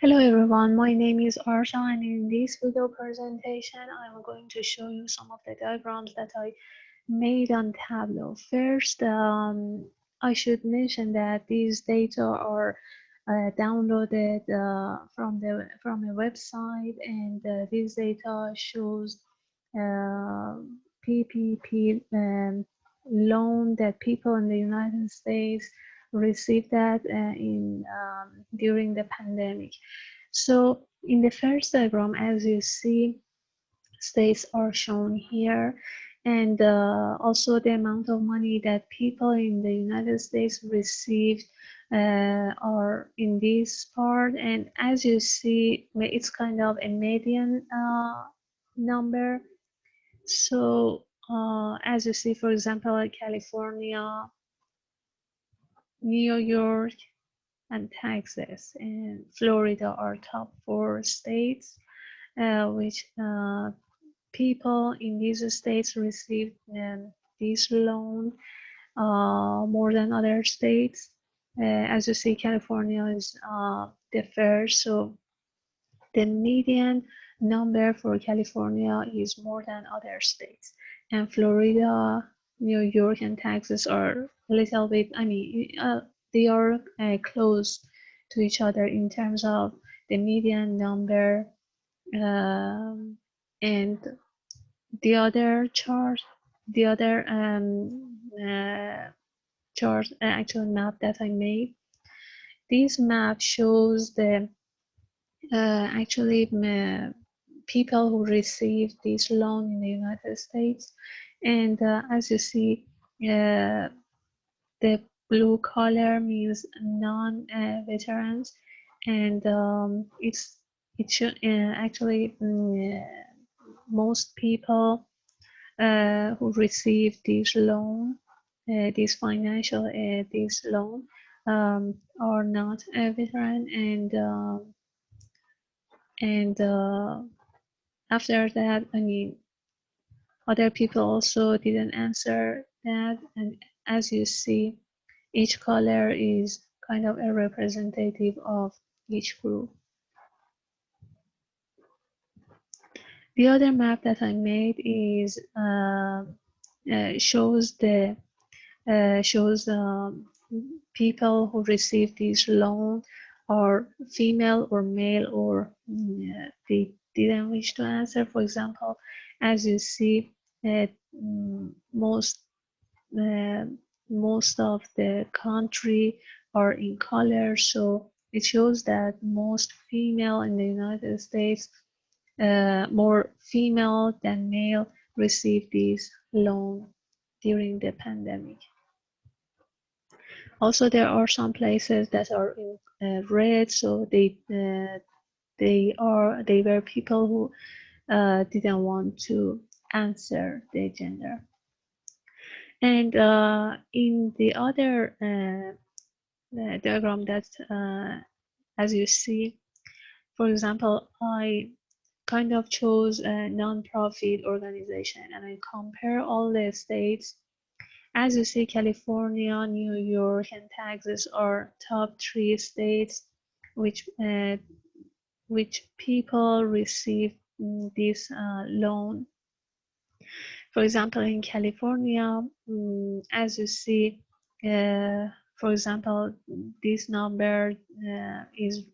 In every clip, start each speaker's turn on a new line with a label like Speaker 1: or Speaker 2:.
Speaker 1: Hello everyone, my name is Arsha and in this video presentation I'm going to show you some of the diagrams that I made on Tableau. First, I should mention that these data are downloaded from a website, and these data shows uh, PPP loan that people in the United States received that in during the pandemic. So in the first diagram, as you see, states are shown here, and also the amount of money that people in the United States received are in this part. And as you see, it's kind of a median number. So as you see, for example, California, New York, and Texas and Florida are top four states, which people in these states receive this loan more than other states. As you see, California is the first, so the median number for California is more than other states, and Florida, New York, and Texas are a little bit, they are close to each other in terms of the median number. And the other chart, the other chart, actual map that I made, this map shows the actually people who receive this loan in the United States. And as you see, the blue color means non-veterans, and it should actually most people who receive this loan, this financial this loan, are not a veteran, and after that, other people also didn't answer that, and as you see, each color is kind of a representative of each group. The other map that I made is shows the people who receive this loan are female or male, or they didn't wish to answer. For example, as you see, uh, most uh, most of the country are in color, so it shows that most female in the United States, more female than male, receive this loan during the pandemic. Also, there are some places that are in red, so they were people who didn't want to answer the gender. And in the other diagram that as you see, for example, I kind of chose a non-profit organization, and I compare all the states. As you see, California, New York, and Texas are top three states which people receive this loan. For example, in California, as you see, for example, this number is,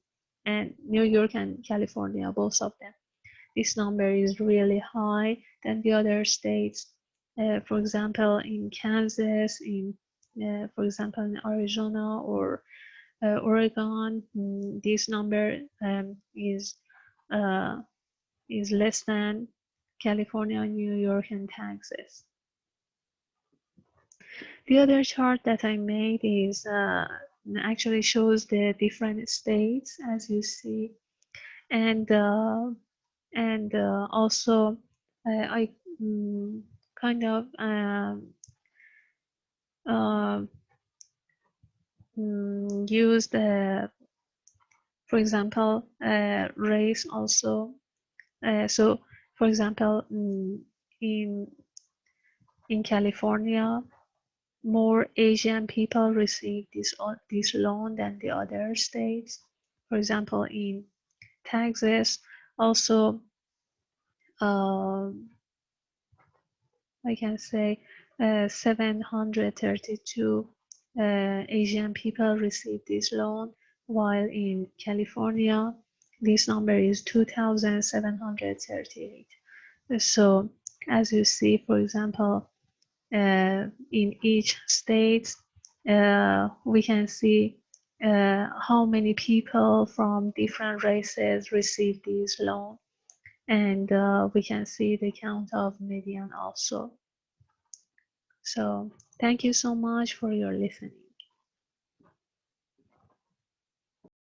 Speaker 1: and New York and California, both of them, this number is really high than the other states. For example, in Kansas, for example, in Arizona or Oregon, this number is less than California, New York, and Texas. The other chart that I made is actually shows the different states, as you see, and also I kind of used, for example, race also. So, for example, in California, more Asian people receive this loan than the other states. For example, in taxes. Also, I can say 732 Asian people received this loan, while in California, this number is 2,738. So, as you see, for example, in each state, we can see how many people from different races receive this loan, and we can see the count of median also. So thank you so much for your listening.